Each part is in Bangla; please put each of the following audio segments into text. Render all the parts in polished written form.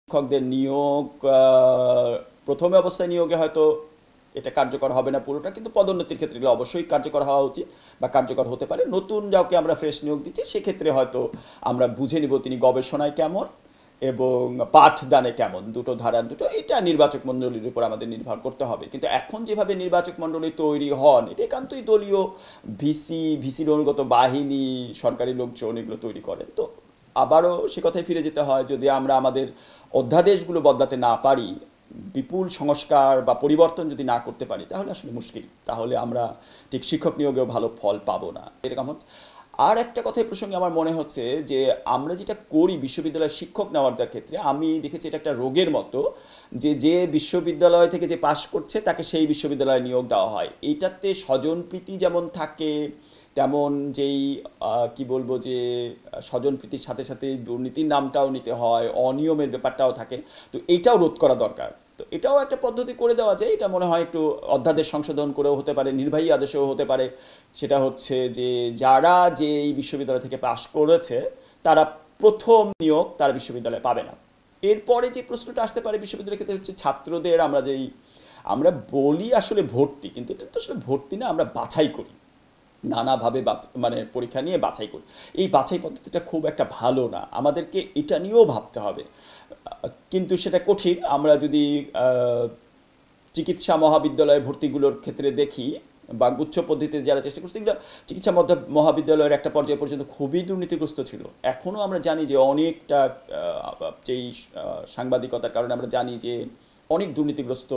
শিক্ষকদের নিয়োগ প্রথমে অবস্থায় নিয়োগে হয়তো এটা কার্যকর হবে না পুরোটা, কিন্তু পদোন্নতির ক্ষেত্রে এগুলো অবশ্যই কার্যকর হওয়া উচিত বা কার্যকর হতে পারে। নতুন যাওকে আমরা ফ্রেশ নিয়োগ দিচ্ছি, সেক্ষেত্রে হয়তো আমরা বুঝে নিব তিনি গবেষণায় কেমন এবং পাঠদানে কেমন, দুটো ধারা দুটো, এটা নির্বাচক মণ্ডলীর উপর আমাদের নির্ভর করতে হবে। কিন্তু এখন যেভাবে নির্বাচক মণ্ডলী তৈরি হন, এটা একান্তই দলীয় ভিসির অনুগত বাহিনী, সরকারি লোকজন এগুলো তৈরি করেন। তো আবারও সে কথায় ফিরে যেতে হয়, যদি আমরা আমাদের অধ্যাদেশগুলো বদলাতে না পারি, বিপুল সংস্কার বা পরিবর্তন যদি না করতে পারি, তাহলে আসলে মুশকিল। তাহলে আমরা ঠিক শিক্ষক নিয়োগেও ভালো ফল পাবো না, এরকম হচ্ছে। আর একটা কথা এই প্রসঙ্গে আমার মনে হচ্ছে যে আমরা যেটা করি বিশ্ববিদ্যালয়ের শিক্ষক নেওয়ার ক্ষেত্রে, আমি দেখেছি এটা একটা রোগের মতো, যে যে বিশ্ববিদ্যালয় থেকে যে পাশ করছে তাকে সেই বিশ্ববিদ্যালয়ে নিয়োগ দেওয়া হয়। এইটাতে স্বজনপ্রীতি যেমন থাকে, তেমন যেই কি বলবো যে স্বজনপ্রীতির সাথে সাথে দুর্নীতির নামটাও নিতে হয়, অনিয়মের ব্যাপারটাও থাকে। তো এইটাও রোধ করা দরকার। তো এটাও একটা পদ্ধতি করে দেওয়া যায়, এটা মনে হয় একটু অধ্যাদেশ সংশোধন করেও হতে পারে, নির্বাহী আদেশেও হতে পারে। সেটা হচ্ছে যে যারা যে এই বিশ্ববিদ্যালয় থেকে পাশ করেছে তারা প্রথম নিয়োগ তারা বিশ্ববিদ্যালয়ে পাবে না। এরপরে যে প্রশ্নটা আসতে পারে বিশ্ববিদ্যালয়ের ক্ষেত্রে হচ্ছে ছাত্রদের আমরা বলি আসলে ভর্তি, কিন্তু এটা তো আসলে ভর্তি না, আমরা বাছাই করি নানাভাবে, মানে পরীক্ষা নিয়ে বাছাই করি। এই বাছাই পদ্ধতিটা খুব একটা ভালো না, আমাদেরকে এটা নিয়েও ভাবতে হবে। কিন্তু সেটা কঠিন। আমরা যদি চিকিৎসা মহাবিদ্যালয়ে ভর্তিগুলোর ক্ষেত্রে দেখি বা গুচ্ছ পদ্ধতিতে যারা চেষ্টা করছে, এগুলো চিকিৎসা মহাবিদ্যালয়ের একটা পর্যায় পর্যন্ত খুবই দুর্নীতিগ্রস্ত ছিল। এখনও আমরা জানি যে অনেকটা যেই সাংবাদিকতার কারণে আমরা জানি যে অনেক দুর্নীতিগ্রস্ত,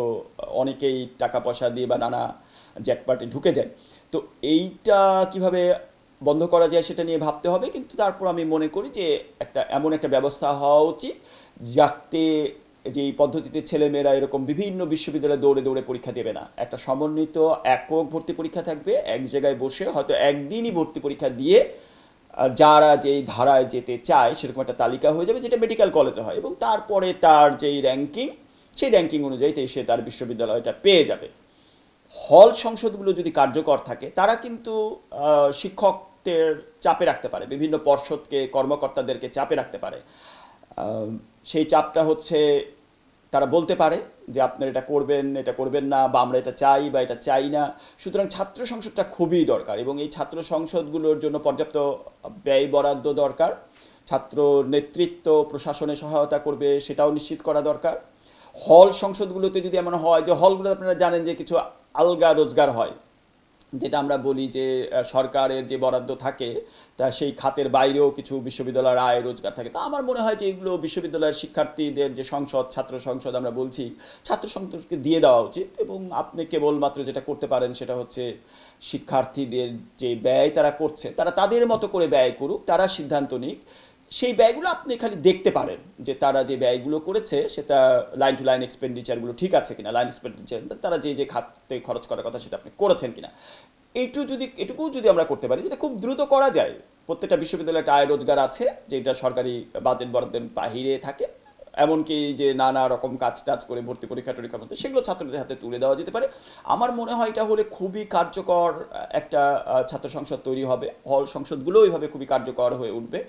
অনেকেই টাকা পয়সা দিয়ে বা নানা জ্যাকপাটে ঢুকে যায়। তো এইটা কিভাবে বন্ধ করা যায় সেটা নিয়ে ভাবতে হবে। কিন্তু তারপর আমি মনে করি যে এমন একটা ব্যবস্থা হওয়া উচিত যাতে যে এই পদ্ধতিতে ছেলেমেয়েরা এরকম বিভিন্ন বিশ্ববিদ্যালয়ে দৌড়ে দৌড়ে পরীক্ষা দেবে না। একটা সমন্বিত একক ভর্তি পরীক্ষা থাকবে, এক জায়গায় বসে হয়তো একদিনই ভর্তি পরীক্ষা দিয়ে যারা যেই ধারায় যেতে চায় সেরকম একটা তালিকা হয়ে যাবে, যেটা মেডিকেল কলেজে হয়, এবং তারপরে তার যেই র্যাঙ্কিং, সেই র্যাঙ্কিং অনুযায়ী সে তার বিশ্ববিদ্যালয়টা পেয়ে যাবে। হল সংসদগুলো যদি কার্যকর থাকে, তারা কিন্তু শিক্ষকদের চাপে রাখতে পারে, বিভিন্ন পর্ষদকে, কর্মকর্তাদেরকে চাপে রাখতে পারে। সেই চাপটা হচ্ছে তারা বলতে পারে যে আপনারা এটা করবেন, এটা করবেন না, বা আমরা এটা চাই বা এটা চাই না। সুতরাং ছাত্র সংসদটা খুবই দরকার, এবং এই ছাত্র সংসদগুলোর জন্য পর্যাপ্ত ব্যয় বরাদ্দ দরকার। ছাত্র নেতৃত্ব প্রশাসনে সহায়তা করবে, সেটাও নিশ্চিত করা দরকার। হল সংসদগুলোতে যদি এমন হয় যে হলগুলো, আপনারা জানেন যে কিছু আলগা রোজগার হয়, যেটা আমরা বলি যে সরকারের যে বরাদ্দ থাকে তা সেই খাতের বাইরেও কিছু বিশ্ববিদ্যালয়ের আয় রোজগার থাকে। তা আমার মনে হয় যে এগুলো বিশ্ববিদ্যালয়ের শিক্ষার্থীদের যে সংসদ, ছাত্র সংসদ আমরা বলছি, ছাত্র সংসদকে দিয়ে দেওয়া উচিত। এবং আপনি কেবলমাত্র যেটা করতে পারেন সেটা হচ্ছে শিক্ষার্থীদের যে ব্যয় তারা করছে, তারা তাদের মতো করে ব্যয় করুক, তারা সিদ্ধান্ত নিক। সেই ব্যয়গুলো আপনি খালি দেখতে পারেন যে তারা যে ব্যয়গুলো করেছে সেটা লাইন টু লাইন এক্সপেন্ডিচারগুলো ঠিক আছে কিনা, লাইন এক্সপেন্ডিচার তারা যে যে খাতে খরচ করার কথা সেটা আপনি করেছেন কিনা। এটুকু যদি আমরা করতে পারি, যেটা খুব দ্রুত করা যায়। প্রত্যেকটা বিশ্ববিদ্যালয়ে একটা আয় রোজগার আছে যেটা সরকারি বাজেট বরাদ্দের বাহিরে থাকে, এমনকি যে নানা রকম কাজ টাজ করে ভর্তি পরীক্ষা টরীক্ষার মধ্যে সেগুলো ছাত্রদের হাতে তুলে দেওয়া যেতে পারে। আমার মনে হয় এটা হলে খুবই কার্যকর একটা ছাত্র সংসদ তৈরি হবে, হল সংসদগুলো ওইভাবে খুবই কার্যকর হয়ে উঠবে।